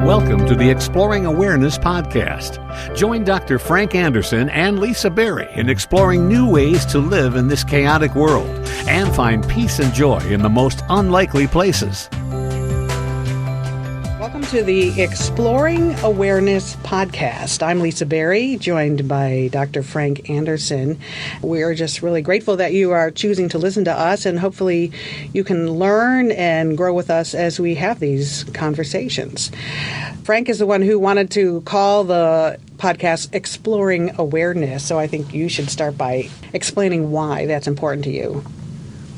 Welcome to the Exploring Awareness podcast. Join Dr. Frank Anderson and Lisa Berry in exploring new ways to live in this chaotic world and find peace and joy in the most unlikely places. Welcome to the Exploring Awareness podcast. I'm Lisa Berry, joined by Dr. Frank Anderson. We are just really grateful that you are choosing to listen to us, and hopefully you can learn and grow with us as we have these conversations. Frank is the one who wanted to call the podcast Exploring Awareness, so I think you should start by explaining why that's important to you.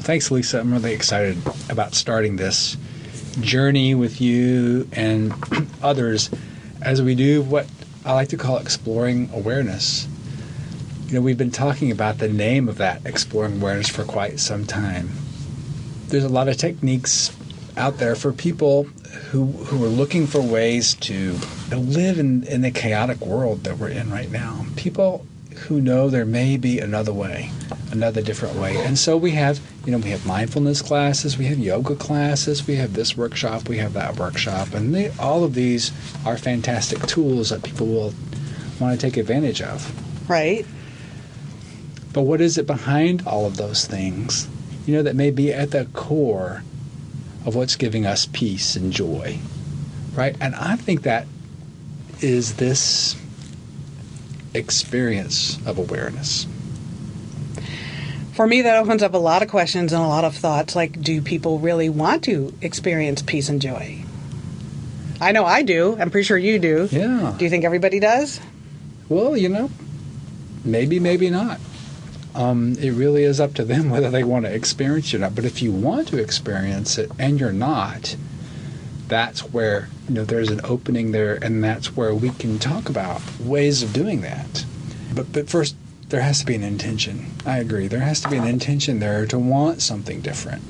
Thanks, Lisa. I'm really excited about starting this journey with you and others as we do what I like to call exploring awareness. You know, we've been talking about the name of that, exploring awareness, for quite some time. There's a lot of techniques out there for people who are looking for ways to live in the chaotic world that we're in right now. People who know there may be another way, another different way. And so we have mindfulness classes, we have yoga classes, we have this workshop, we have that workshop, and all of these are fantastic tools that people will want to take advantage of. Right. But what is it behind all of those things, that may be at the core of what's giving us peace and joy, right? And I think that is this experience of awareness. For me, that opens up a lot of questions and a lot of thoughts, like, do people really want to experience peace and joy? I know I do. I'm pretty sure you do. Yeah. Do you think everybody does? Well, maybe, maybe not. It really is up to them whether they want to experience it or not. But if you want to experience it and you're not, that's where there's an opening there, and that's where we can talk about ways of doing that. But first, there has to be an intention. I agree. There has to be an intention there to want something different.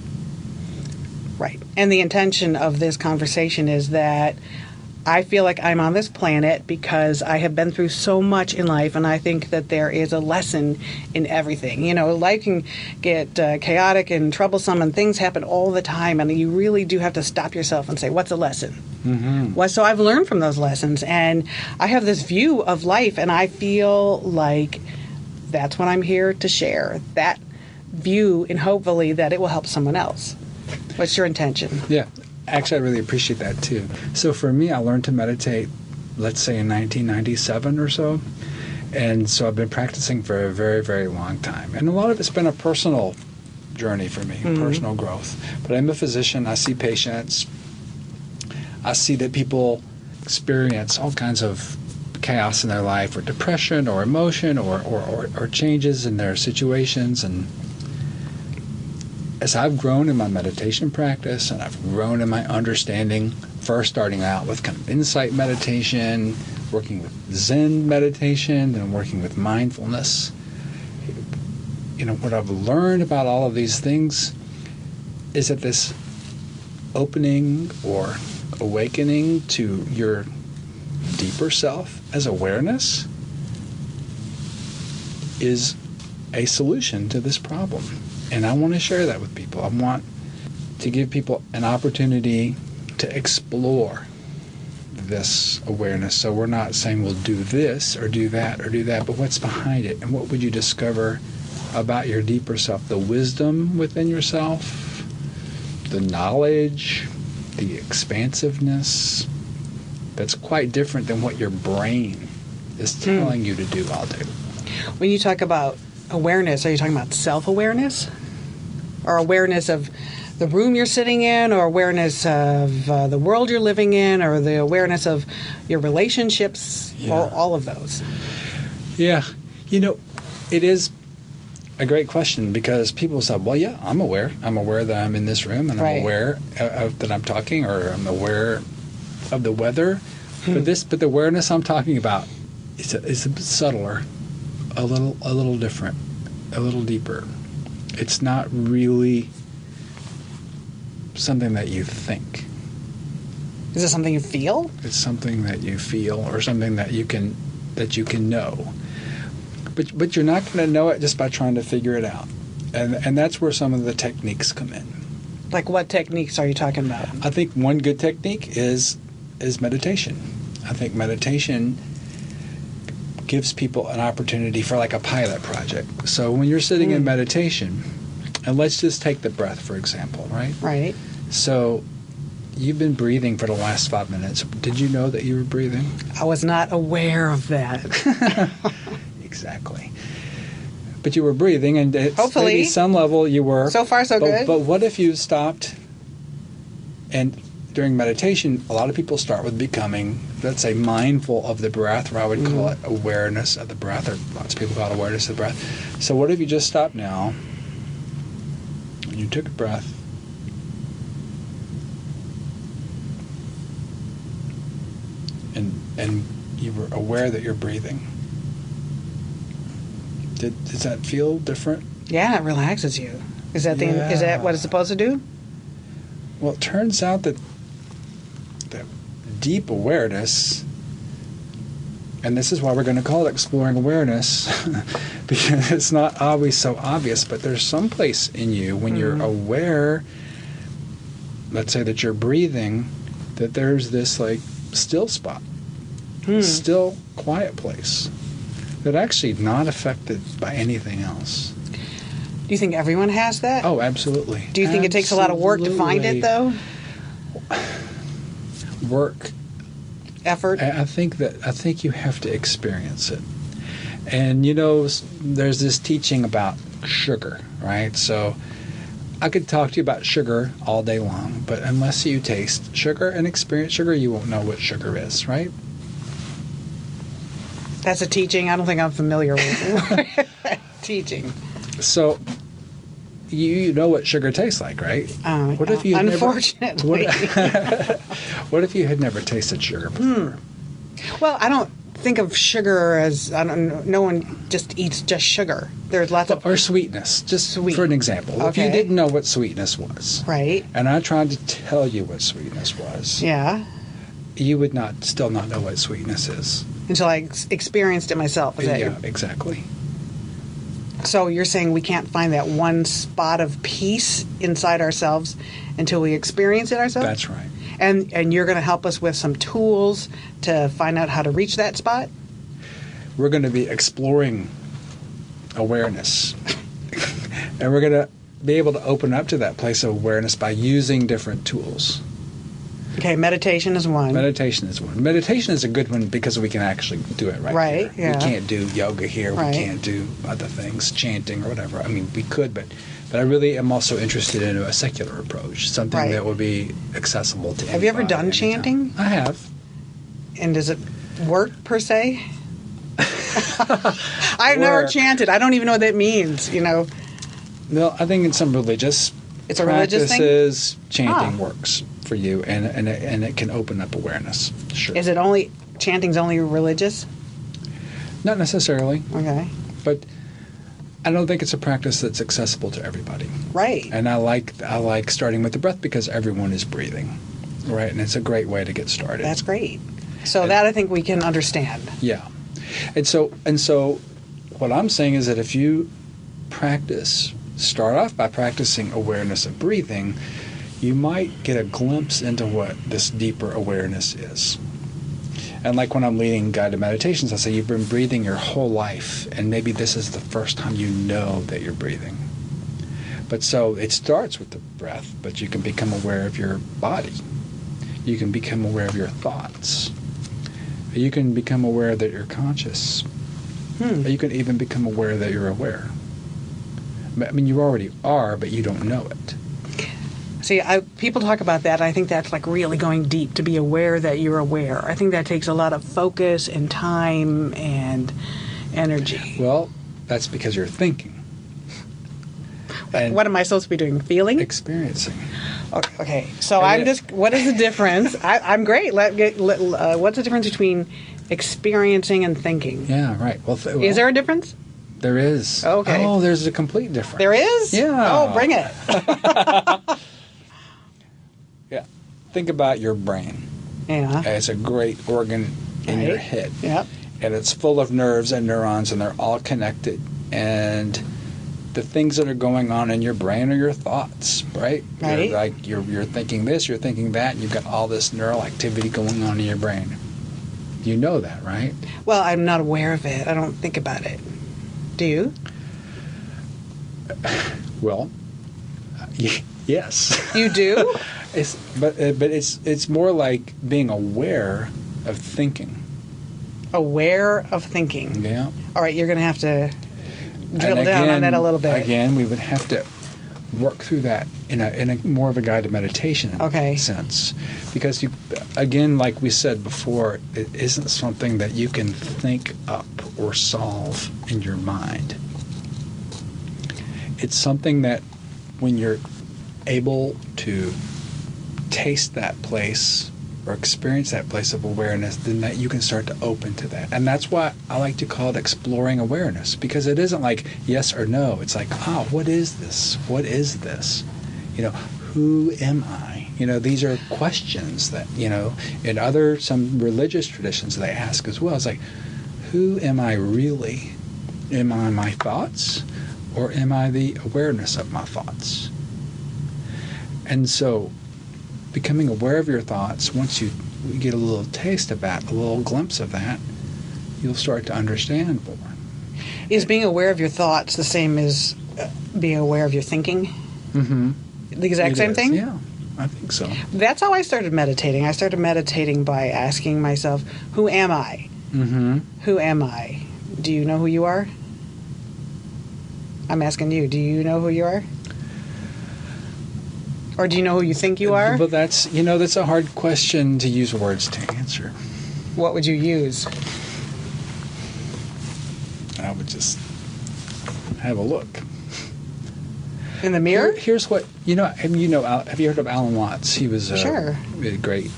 Right. And the intention of this conversation is that I feel like I'm on this planet because I have been through so much in life, and I think that there is a lesson in everything. Life can get chaotic and troublesome, and things happen all the time, and you really do have to stop yourself and say, what's a lesson? Mm-hmm. So I've learned from those lessons, and I have this view of life, and I feel like that's what I'm here to share, that view, and hopefully that it will help someone else. What's your intention? Yeah. Actually, I really appreciate that, too. So for me, I learned to meditate, let's say, in 1997 or so. And so I've been practicing for a very, very long time. And a lot of it's been a personal journey for me, personal growth. But I'm a physician. I see patients. I see that people experience all kinds of chaos in their life, or depression, or emotion, or changes in their situations. And as I've grown in my meditation practice, and I've grown in my understanding, first starting out with kind of insight meditation, working with Zen meditation, then working with mindfulness, what I've learned about all of these things is that this opening or awakening to your deeper self as awareness is a solution to this problem. And I want to share that with people. I want to give people an opportunity to explore this awareness. So we're not saying we'll do this or do that or do that, but what's behind it? And what would you discover about your deeper self? The wisdom within yourself, the knowledge, the expansiveness that's quite different than what your brain is telling you to do all day. When you talk about awareness, are you talking about self-awareness? Or awareness of the room you're sitting in, or awareness of the world you're living in, or the awareness of your relationships, or all of those? Yeah. It is a great question, because people say, well, yeah, I'm aware. I'm aware that I'm in this room, and I'm aware that I'm talking, or I'm aware of the weather. But the awareness I'm talking about is a bit subtler, a little different, a little deeper. It's not really something that you think. Is it something you feel? It's something that you feel, or something that you can know. But you're not going to know it just by trying to figure it out. And that's where some of the techniques come in. Like what techniques are you talking about? I think one good technique is is meditation. I think meditation gives people an opportunity for like a pilot project. So when you're sitting in meditation, and let's just take the breath, for example, right? Right. So you've been breathing for the last 5 minutes. Did you know that you were breathing? I was not aware of that. Exactly. But you were breathing, and at Hopefully. maybe some level you were. So far, so good. But what if you stopped, and during meditation, a lot of people start with becoming, let's say, mindful of the breath, or I would call it awareness of the breath, or lots of people call it awareness of the breath. So what if you just stopped now, and you took a breath, and you were aware that you're breathing? Does that feel different? Yeah, it relaxes you. Is that is that what it's supposed to do? Well, it turns out that deep awareness, and this is why we're going to call it exploring awareness, because it's not always so obvious, but there's some place in you when you're aware, let's say that you're breathing, that there's this like still spot, still quiet place that actually not affected by anything else. Do you think everyone has that? Oh, absolutely. Do you think it takes a lot of work to find it, though? Work. Effort? I think you have to experience it. And, you know, there's this teaching about sugar, right? So I could talk to you about sugar all day long, but unless you taste sugar and experience sugar, you won't know what sugar is, right? That's a teaching. I don't think I'm familiar with teaching. So you know what sugar tastes like, right? What if you had unfortunately. What if you had never tasted sugar before? Well, I don't think of sugar as no one just eats just sugar. There's lots of Or sweetness, just Sweet. for an example. If you Okay. didn't know what sweetness was, right. and I tried to tell you what sweetness was, Yeah. you would still not know what sweetness is. Until I experienced it myself. Is that Yeah, exactly. So you're saying we can't find that one spot of peace inside ourselves until we experience it ourselves? That's right. And you're going to help us with some tools to find out how to reach that spot? We're going to be exploring awareness. And we're going to be able to open up to that place of awareness by using different tools. Okay, meditation is one. Meditation is one. Meditation is a good one because we can actually do it Right, here. yeah. We can't do yoga here. Right. We can't do other things, chanting or whatever. I mean, we could, but I really am also interested in a secular approach, something Right. that would be accessible to Have you ever anybody, done anytime. chanting? I have. And does it work, per se? I've never Work. chanted. I don't even know what that means, you know. No, I think in some religious It's a religious thing? practices, chanting Ah. works for you, and it can open up awareness. Sure. Is it chanting's only religious? Not necessarily, Okay. but I don't think it's a practice that's accessible to everybody. Right. And I like starting with the breath because everyone is breathing, right? And it's a great way to get started. That's great. So that I think we can understand. Yeah. And so what I'm saying is that if you start off by practicing awareness of breathing, you might get a glimpse into what this deeper awareness is. And like when I'm leading guided meditations, I say you've been breathing your whole life, and maybe this is the first time you know that you're breathing. But so it starts with the breath, but you can become aware of your body. You can become aware of your thoughts. You can become aware that you're conscious. You can even become aware that you're aware. I mean, you already are, but you don't know it. See, people talk about that. I think that's like really going deep, to be aware that you're aware. I think that takes a lot of focus and time and energy. Well, that's because you're thinking. And What am I supposed to be doing? Feeling? experiencing. Okay, so what is the difference? I'm great. What's the difference between experiencing and thinking? Yeah, right. Well, Is there a difference? There is. Okay. Oh, there's a complete difference. There is? Yeah. Oh, bring it. Yeah. Think about your brain. Yeah. It's a great organ in your Right. head. Yep. And it's full of nerves and neurons, and they're all connected. And the things that are going on in your brain are your thoughts, right? Right. You're thinking this, you're thinking that, and you've got all this neural activity going on in your brain. You know that, right? Well, I'm not aware of it. I don't think about it. Do you? Well, yes. You do? But it's more like being aware of thinking. Aware of thinking. Yeah. All right, you're going to have to drill down on that a little bit. Again, we would have to work through that in a more of a guided meditation sense, because again, like we said before, it isn't something that you can think up or solve in your mind. It's something that when you're able to taste that place or experience that place of awareness, then that you can start to open to that. And that's why I like to call it exploring awareness, because it isn't like yes or no. It's like, what is this? What is this? Who am I? These are questions that, in some religious traditions they ask as well. It's like, who am I really? Am I my thoughts, or am I the awareness of my thoughts? And so becoming aware of your thoughts, once you get a little taste of that, a little glimpse of that, you'll start to understand more. Is being aware of your thoughts the same as being aware of your thinking? Mm-hmm. The exact same thing? Yeah, I think so. That's how I started meditating. I started meditating by asking myself, who am I? Mm-hmm. Who am I? Do you know who you are? I'm asking you, do you know who you are? Or do you know who you think you are? But that's a hard question to use words to answer. What would you use? I would just have a look. In the mirror? Here's what, have you heard of Alan Watts? He was Sure. a great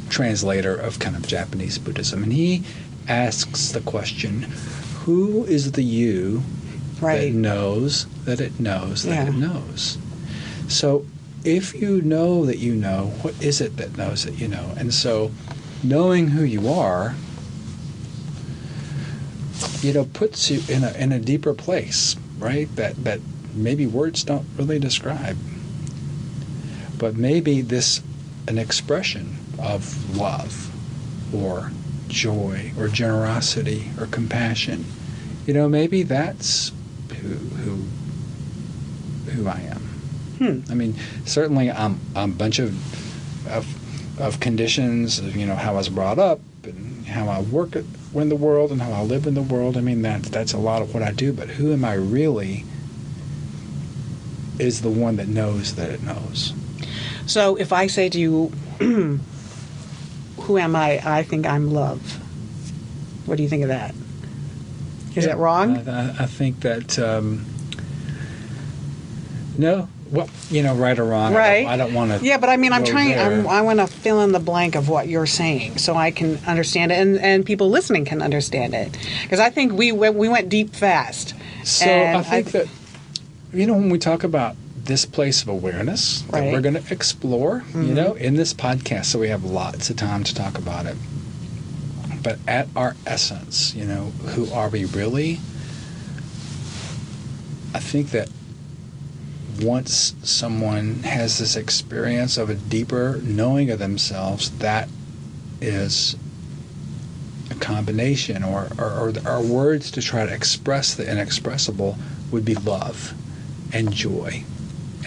translator of kind of Japanese Buddhism. And he asks the question, who is the you that knows that it knows that it knows? So if you know that you know, what is it that knows that you know? And so knowing who you are, puts you in a deeper place, right? That maybe words don't really describe. But maybe an expression of love or joy or generosity or compassion. Maybe that's who I am. I mean, certainly I'm a bunch of conditions, how I was brought up and how I work in the world and how I live in the world. I mean, that's a lot of what I do. But who am I really is the one that knows that it knows. So if I say to you, who am I? I think I'm love. What do you think of that? Is that wrong? I think that, no. Well, right or wrong. Right. I don't want to. Yeah, but I mean, I'm trying. There. I want to fill in the blank of what you're saying, so I can understand it, and people listening can understand it. Because I think we went deep fast. So I think that when we talk about this place of awareness that we're going to explore, in this podcast, so we have lots of time to talk about it. But at our essence, who are we really? I think that once someone has this experience of a deeper knowing of themselves, that is a combination, or our words to try to express the inexpressible would be love and joy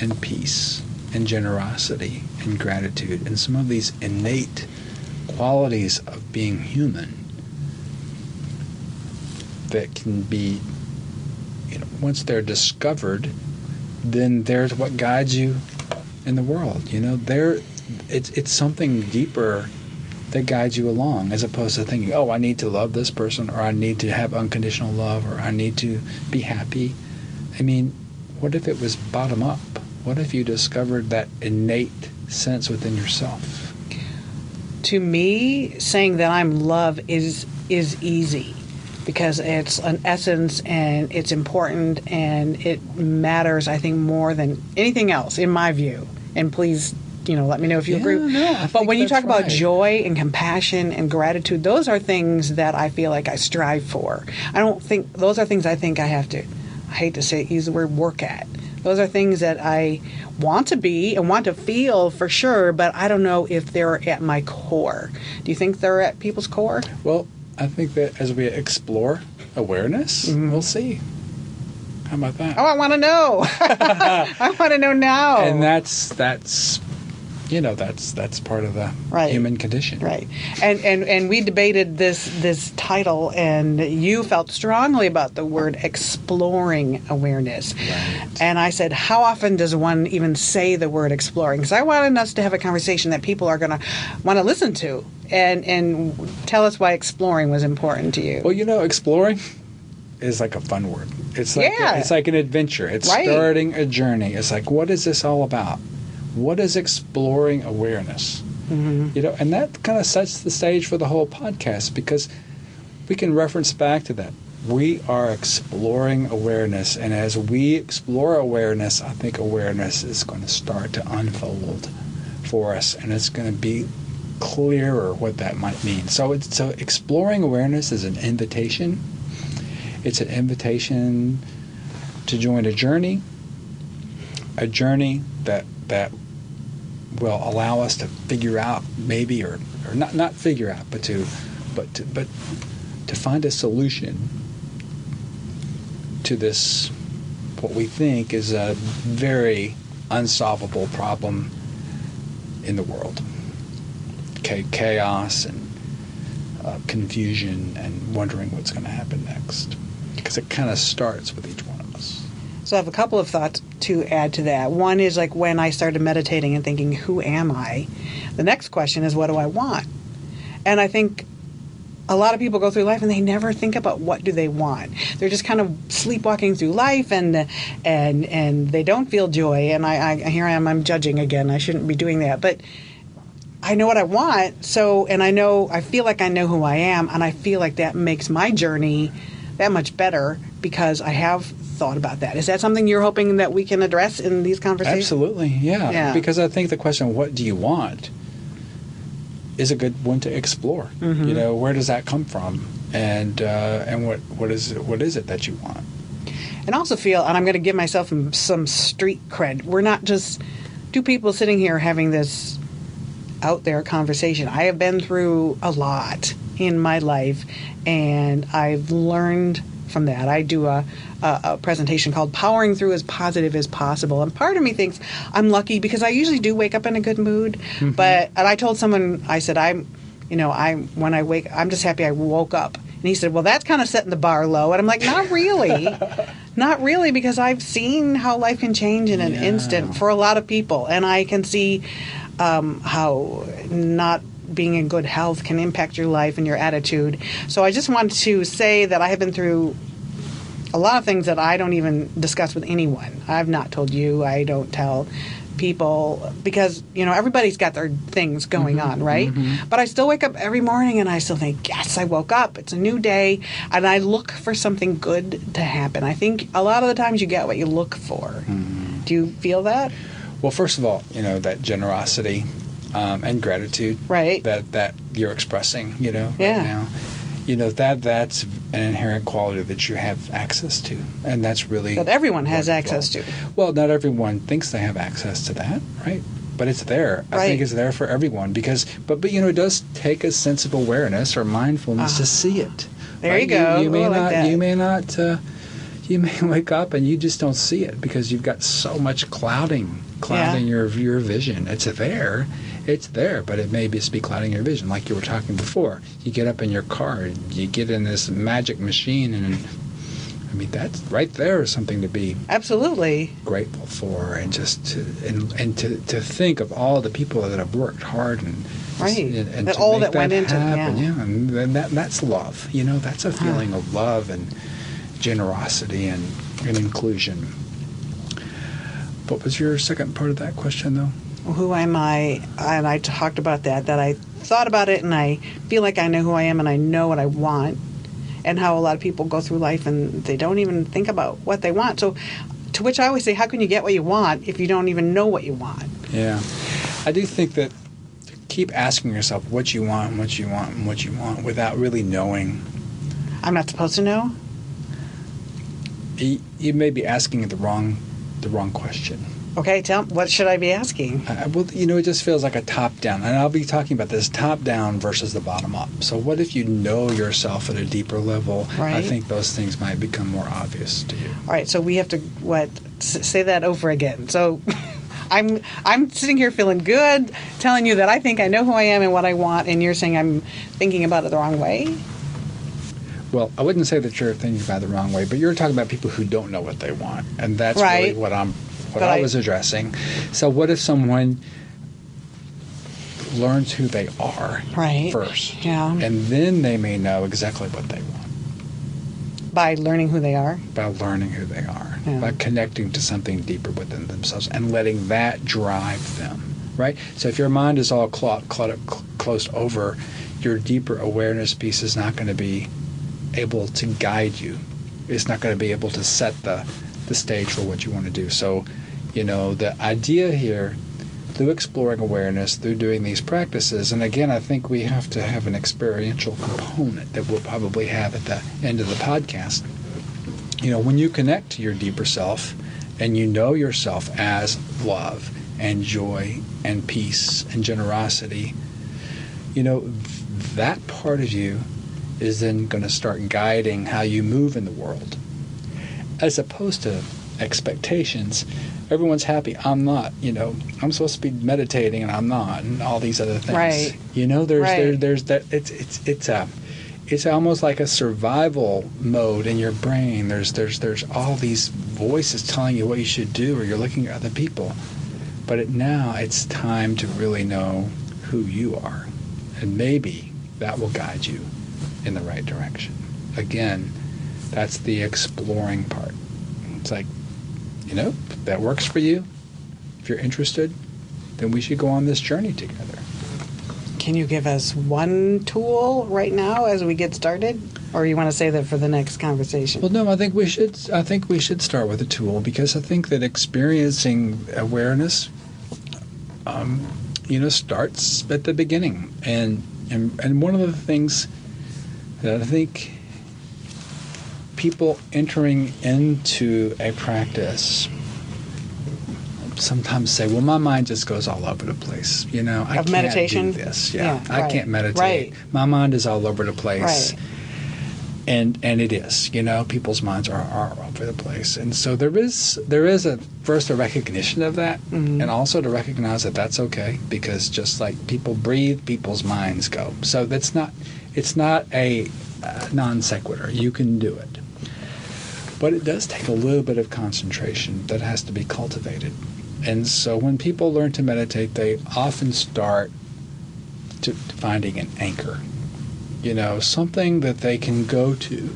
and peace and generosity and gratitude and some of these innate qualities of being human that can be, once they're discovered, then there's what guides you in the world. It's something deeper that guides you along, as opposed to thinking, oh, I need to love this person, or I need to have unconditional love, or I need to be happy. I mean, what if it was bottom up? What if you discovered that innate sense within yourself? To me, saying that I'm love is easy, because it's an essence and it's important and it matters, I think, more than anything else, in my view. And please, let me know if you agree. No, but when you talk about right. joy and compassion and gratitude, those are things that I feel like I strive for. I don't think those are things I think I have hate to say it, use the word work at. Those are things that I want to be and want to feel for sure, but I don't know if they're at my core. Do you think they're at people's core? Well, I think that as we explore awareness, we'll see. How about that? Oh, I want to know. I want to know now. And that's part of the human condition. Right. And we debated this title, and you felt strongly about the word exploring awareness. Right. And I said, how often does one even say the word exploring? Because I wanted us to have a conversation that people are going to want to listen to, and tell us why exploring was important to you. Well, exploring is like a fun word. It's like it's like an adventure. It's starting a journey. It's like, what is this all about? What is exploring awareness? Mm-hmm. And that kind of sets the stage for the whole podcast, because we can reference back to that. We are exploring awareness, and as we explore awareness, I think awareness is going to start to unfold for us, and it's going to be clearer what that might mean. So exploring awareness is an invitation. It's an invitation to join a journey that will allow us to figure out, maybe, or not figure out, but to find a solution to this, what we think is a very unsolvable problem in the world. Chaos and confusion and wondering what's going to happen next. Because it kind of starts with each one of us. So I have a couple of thoughts to add to that. One is like when I started meditating and thinking, who am I? The next question is, what do I want? And I think a lot of people go through life and they never think about what do they want. They're just kind of sleepwalking through life, and they don't feel joy. And here I am, I'm judging again. I shouldn't be doing that. But I know what I want, and I feel like I know who I am, and I feel like that makes my journey that much better because I have thought about that. Is that something you're hoping that we can address in these conversations? Absolutely, yeah. Because I think the question, what do you want, is a good one to explore. Mm-hmm. Where does that come from, and what is it that you want? And also feel, and I'm going to give myself some street cred. We're not just two people sitting here having this out there conversation. I have been through a lot in my life, and I've learned from that. I do a presentation called Powering Through as Positive as Possible, and part of me thinks I'm lucky because I usually do wake up in a good mood. Mm-hmm. And I told someone, I said, when I wake, I'm just happy I woke up. And he said, well, that's kind of setting the bar low. And I'm like, not really. Not really, because I've seen how life can change in an instant for a lot of people, and I can see how not being in good health can impact your life and your attitude. So I just wanted to say that I have been through a lot of things that I don't even discuss with anyone. I've not told you. I don't tell people because, everybody's got their things going on, right? Mm-hmm. But I still wake up every morning and I still think, yes, I woke up. It's a new day. And I look for something good to happen. I think a lot of the times you get what you look for. Mm-hmm. Do you feel that? Well, first of all, that generosity and gratitude that you're expressing, right now. That's an inherent quality that you have access to, and that's really that everyone has wonderful. Access to. Well, not everyone thinks they have access to that, right? But it's there. Right. I think it's there for everyone but it does take a sense of awareness or mindfulness to see it. There right? you go. You may wake up and you just don't see it because you've got so much clouding your vision. It's there, but it may just be clouding your vision, like you were talking before. You get up in your car, and you get in this magic machine, and that's right there is something to be absolutely grateful for, and just to think of all the people that have worked hard and that all that went into and that's love. That's a feeling of love and generosity and inclusion. What was your second part of that question, though? Who am I? And I talked about that I thought about it, and I feel like I know who I am, and I know what I want, and how a lot of people go through life and they don't even think about what they want. So, to which I always say, how can you get what you want if you don't even know what you want? Yeah. I do think that keep asking yourself what you want and what you want and what you want without really knowing. I'm not supposed to know? you may be asking the wrong question. Okay, what should I be asking? Well, it just feels like a top-down, and I'll be talking about this top-down versus the bottom-up. So what if you know yourself at a deeper level? Right. I think those things might become more obvious to you. All right, so we have to, say that over again. So I'm sitting here feeling good, telling you that I think I know who I am and what I want, and you're saying I'm thinking about it the wrong way? Well, I wouldn't say that you're thinking about it the wrong way, but you're talking about people who don't know what they want, and that's right. really what I was addressing. So what if someone learns who they are first, and then they may know exactly what they want? By learning who they are? By learning who they are. Yeah. By connecting to something deeper within themselves and letting that drive them, right? So if your mind is all closed over, your deeper awareness piece is not going to be able to guide you. It's not going to be able to set the stage for what you want to do. So, the idea here, through exploring awareness, through doing these practices, and again, I think we have to have an experiential component that we'll probably have at the end of the podcast. When you connect to your deeper self and you know yourself as love and joy and peace and generosity, that part of you is then going to start guiding how you move in the world. As opposed to expectations, everyone's happy. I'm not. I'm supposed to be meditating and I'm not, and all these other things. Right. There's that. It's almost like a survival mode in your brain. There's all these voices telling you what you should do, or you're looking at other people. But now it's time to really know who you are, and maybe that will guide you in the right direction. Again, that's the exploring part. It's like, if that works for you, if you're interested, then we should go on this journey together. Can you give us one tool right now as we get started? Or you want to say that for the next conversation? Well, no, I think we should start with a tool, because I think that experiencing awareness, starts at the beginning. And one of the things that I think people entering into a practice sometimes say, well, my mind just goes all over the place. I can't meditation? do this. I can't meditate. Right. My mind is all over the place. Right. And it is, people's minds are all over the place. And so there is first a recognition of that, and also to recognize that that's okay, because just like people breathe, people's minds go. So it's not a non sequitur. You can do it. But it does take a little bit of concentration that has to be cultivated. And so when people learn to meditate, they often start to finding an anchor, something that they can go to.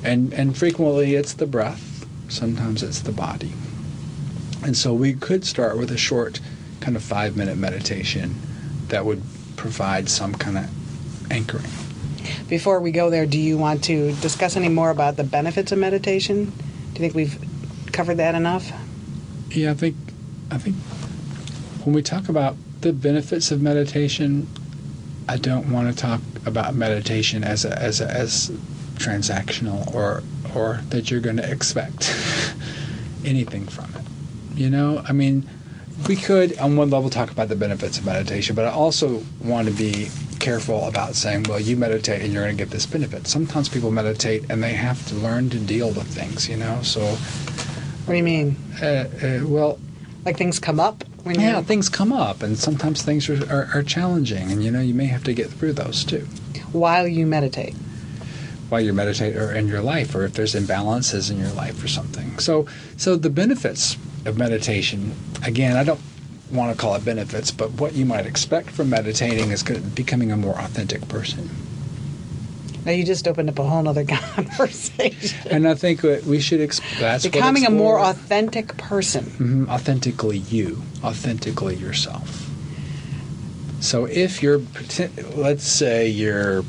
And frequently it's the breath, sometimes it's the body. And so we could start with a short kind of 5-minute meditation that would provide some kind of anchoring. Before we go there, do you want to discuss any more about the benefits of meditation? Do you think we've covered that enough? Yeah, I think when we talk about the benefits of meditation, I don't want to talk about meditation as transactional or that you're going to expect anything from it. We could on one level talk about the benefits of meditation, but I also want to be careful about saying, well, you meditate and you're going to get this benefit. Sometimes people meditate and they have to learn to deal with things, so... What do you mean? Well... Like things come up? Things come up, and sometimes things are challenging, and, you may have to get through those, too. While you meditate? While you meditate, or in your life, or if there's imbalances in your life or something. So the benefits of meditation, again, I don't want to call it benefits, but what you might expect from meditating is becoming a more authentic person. Now you just opened up a whole other conversation. And I think we should that's becoming a more authentic person. Mm-hmm. Authentically you, authentically yourself. So if you're, let's say you're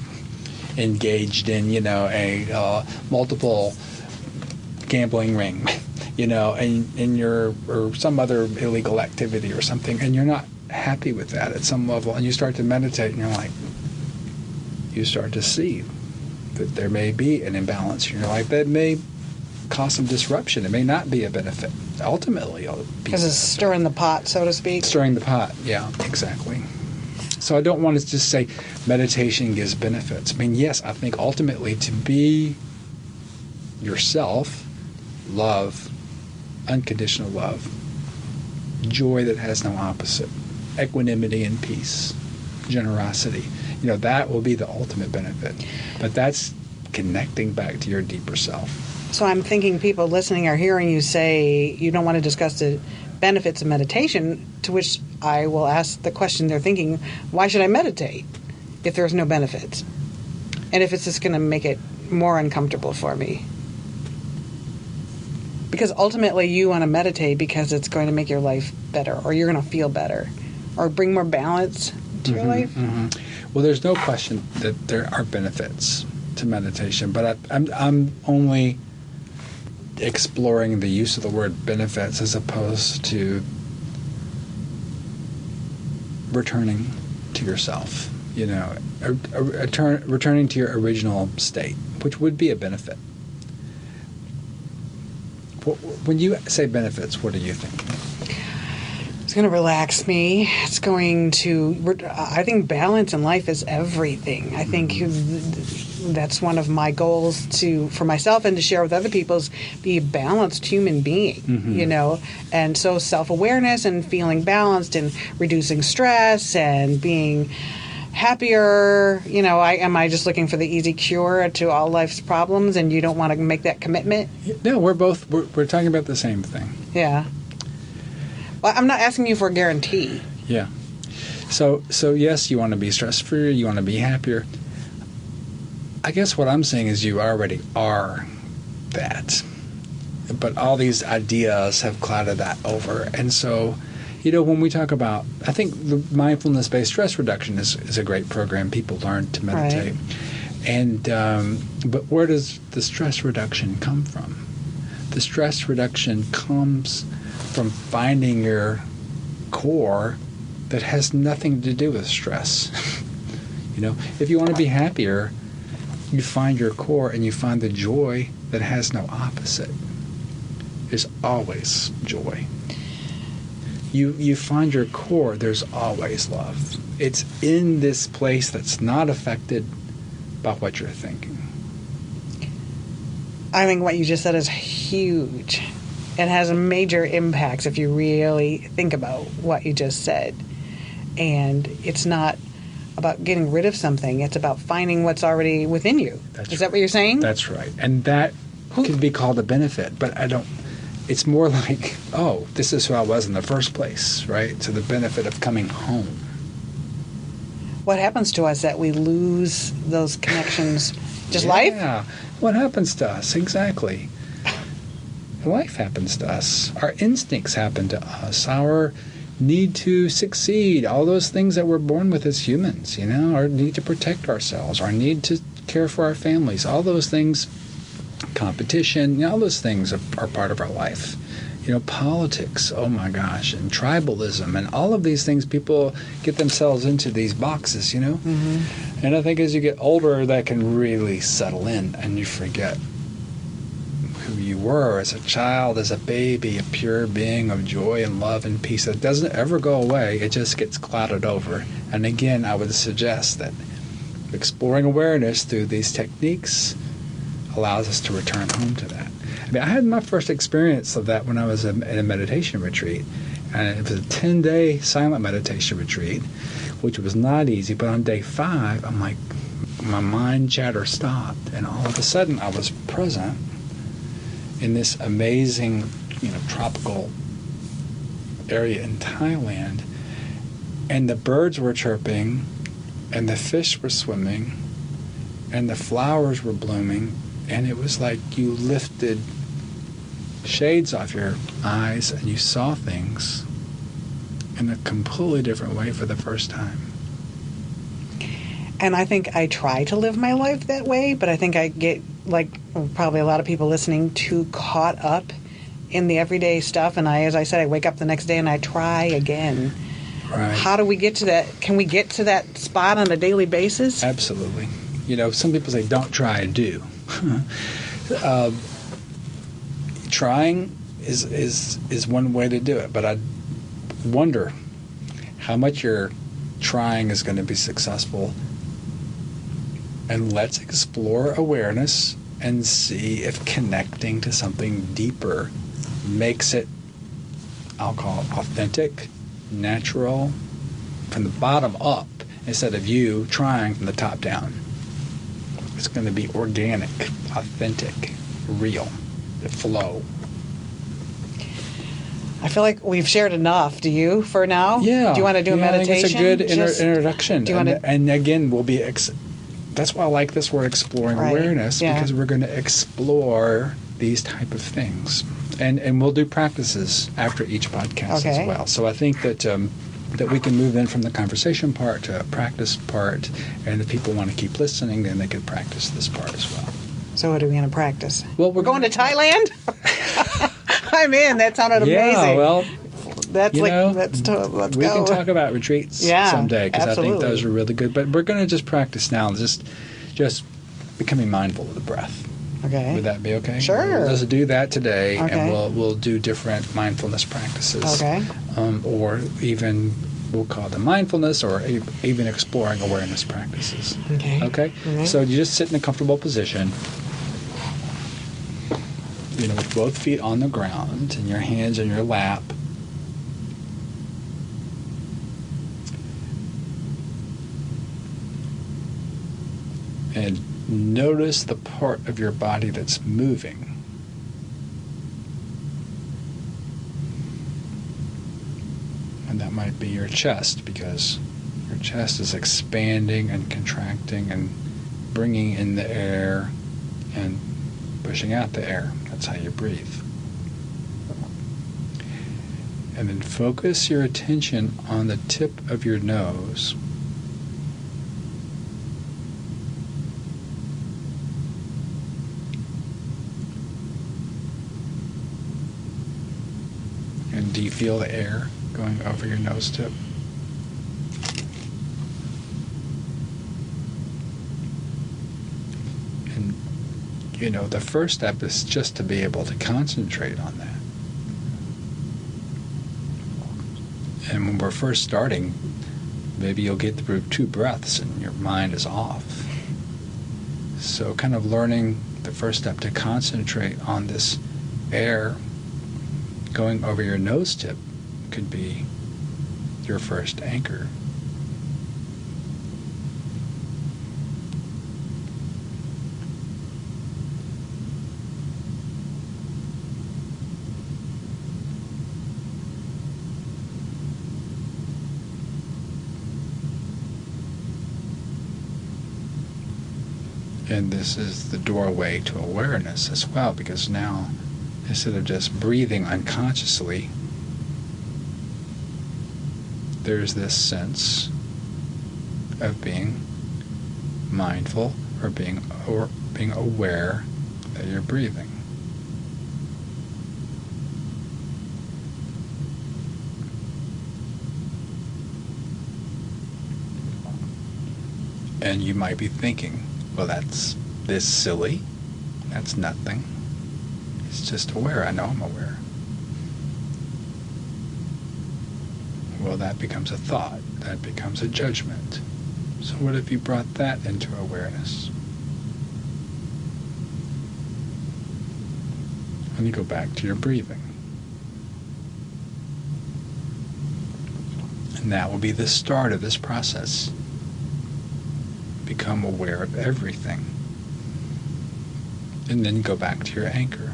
engaged in, a multiple gambling ring, and you're, or some other illegal activity or something, and you're not happy with that at some level, and you start to meditate, and you're like, you start to see that there may be an imbalance in your life that may cause some disruption. It may not be a benefit. Ultimately, it'll be Because it's stirring the pot, so to speak. stirring the pot. Yeah, exactly. So I don't want to just say meditation gives benefits. I mean, yes, I think ultimately to be yourself, love, unconditional love, joy that has no opposite, equanimity and peace, generosity, that will be the ultimate benefit. But that's connecting back to your deeper self. So I'm thinking people listening are hearing you say you don't want to discuss the benefits of meditation, to which I will ask the question they're thinking, why should I meditate if there's no benefits? And if it's just going to make it more uncomfortable for me? Because ultimately you want to meditate because it's going to make your life better, or you're going to feel better, or bring more balance to your life. Mm-hmm. Well, there's no question that there are benefits to meditation, but I'm only exploring the use of the word benefits as opposed to returning to yourself, returning to your original state, which would be a benefit. When you say benefits, what are you thinking? It's going to relax me. It's going to, I think balance in life is everything. I think that's one of my goals for myself and to share with other people is be a balanced human being, and so self-awareness and feeling balanced and reducing stress and being happier. Am I just looking for the easy cure to all life's problems and you don't want to make that commitment? No, we're talking about the same thing. Yeah. Well, I'm not asking you for a guarantee. Yeah. So yes, you want to be stress-free, you want to be happier. I guess what I'm saying is you already are that. But all these ideas have clouded that over. And so, when we talk about, I think the mindfulness-based stress reduction is a great program. People learn to meditate. Right. And but where does the stress reduction come from? The stress reduction comes from finding your core that has nothing to do with stress. If you want to be happier, you find your core and you find the joy that has no opposite. There's always joy. You find your core, there's always love. It's in this place that's not affected by what you're thinking. I think what you just said is huge. It has major impacts if you really think about what you just said. And it's not about getting rid of something. It's about finding what's already within you. Is that what you're saying? That's right. And that could be called a benefit, but it's more like, this is who I was in the first place, right? So the benefit of coming home. What happens to us that we lose those connections? Just life? Yeah. What happens to us? Exactly. Life happens to us. Our instincts happen to us. Our need to succeed, all those things that we're born with as humans, our need to protect ourselves, our need to care for our families, all those things, competition, all those things are part of our life. Politics, oh my gosh, and tribalism, and all of these things, people get themselves into these boxes, Mm-hmm. And I think as you get older, that can really settle in, and you forget who you were as a child, as a baby, a pure being of joy and love and peace that doesn't ever go away. It just gets clouded over. And again, I would suggest that exploring awareness through these techniques allows us to return home to that. I had my first experience of that when I was in a meditation retreat. And it was a 10-day silent meditation retreat, which was not easy. But on day 5, I'm like, my mind chatter stopped. And all of a sudden, I was present in this amazing, tropical area in Thailand, and the birds were chirping, and the fish were swimming, and the flowers were blooming, and it was like you lifted shades off your eyes and you saw things in a completely different way for the first time. And I think I try to live my life that way, but I think I get, like probably a lot of people listening, too caught up in the everyday stuff. And as I said, I wake up the next day and I try again. Right. How do we get to that? Can we get to that spot on a daily basis? Absolutely. Some people say don't try, do. trying is one way to do it, but I wonder how much your trying is going to be successful. And let's explore awareness and see if connecting to something deeper makes it, I'll call it authentic, natural, from the bottom up, instead of you trying from the top down. It's going to be organic, authentic, real, the flow. I feel like we've shared enough. Do you, for now? Yeah. Do you want to do a meditation? I think it's a good introduction. Do you want to? And again, we'll be. That's why I like this word, exploring awareness, because we're going to explore these type of things, and we'll do practices after each podcast as well. So I think that that we can move in from the conversation part to a practice part, and if people want to keep listening, then they could practice this part as well. So what are we going to practice? Well, we're going to Thailand. I'm in. That sounded amazing. Yeah, well, that's let's go. We can talk about retreats someday, because I think those are really good. But we're going to just practice now, just becoming mindful of the breath. Okay. Would that be okay? Sure. Let's do that today, and we'll do different mindfulness practices. Okay. Or even we'll call them mindfulness, or even exploring awareness practices. Okay. Okay. Mm-hmm. So you just sit in a comfortable position. With both feet on the ground and your hands in your lap. And notice the part of your body that's moving. And that might be your chest, because your chest is expanding and contracting and bringing in the air and pushing out the air. That's how you breathe. And then focus your attention on the tip of your nose. And do you feel the air going over your nose tip? And the first step is just to be able to concentrate on that. And when we're first starting, maybe you'll get through 2 breaths and your mind is off. So kind of learning the first step to concentrate on this air going over your nose tip could be your first anchor. And this is the doorway to awareness as well, because now, instead of just breathing unconsciously, there's this sense of being mindful or being aware that you're breathing. And you might be thinking, well, that's this silly. That's nothing. It's just aware. I know I'm aware. Well, that becomes a thought. That becomes a judgment. So what if you brought that into awareness? And you go back to your breathing. And that will be the start of this process. Become aware of everything. And then go back to your anchor.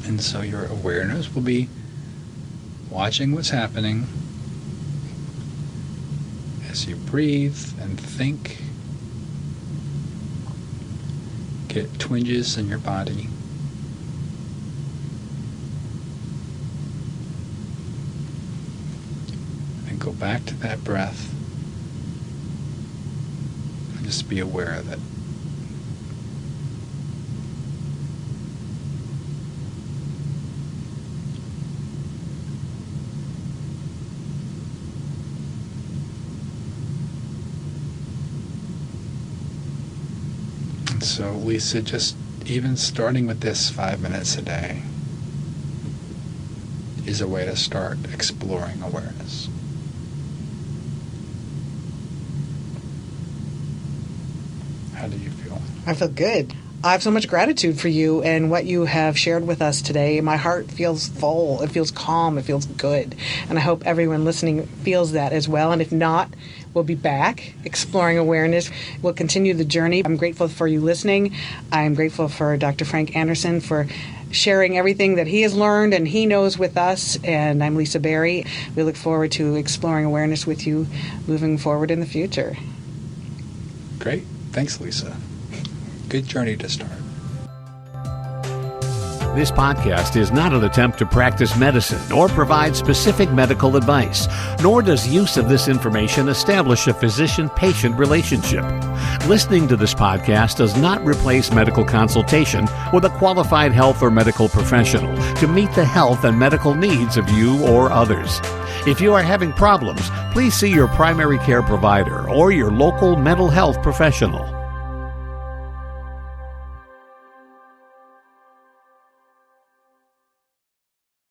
And so your awareness will be watching what's happening as you breathe and think. Get twinges in your body. And go back to that breath. And just be aware of it. And so, Lisa, just even starting with this 5 minutes a day is a way to start exploring awareness. How do you feel? I feel good. I have so much gratitude for you and what you have shared with us today. My heart feels full. It feels calm. It feels good. And I hope everyone listening feels that as well. And if not, we'll be back exploring awareness. We'll continue the journey. I'm grateful for you listening. I'm grateful for Dr. Frank Anderson for sharing everything that he has learned and he knows with us. And I'm Lisa Berry. We look forward to exploring awareness with you moving forward in the future. Great. Thanks, Lisa. Good journey to start. This podcast is not an attempt to practice medicine or provide specific medical advice, nor does use of this information establish a physician-patient relationship. Listening to this podcast does not replace medical consultation with a qualified health or medical professional to meet the health and medical needs of you or others. If you are having problems, please see your primary care provider or your local mental health professional.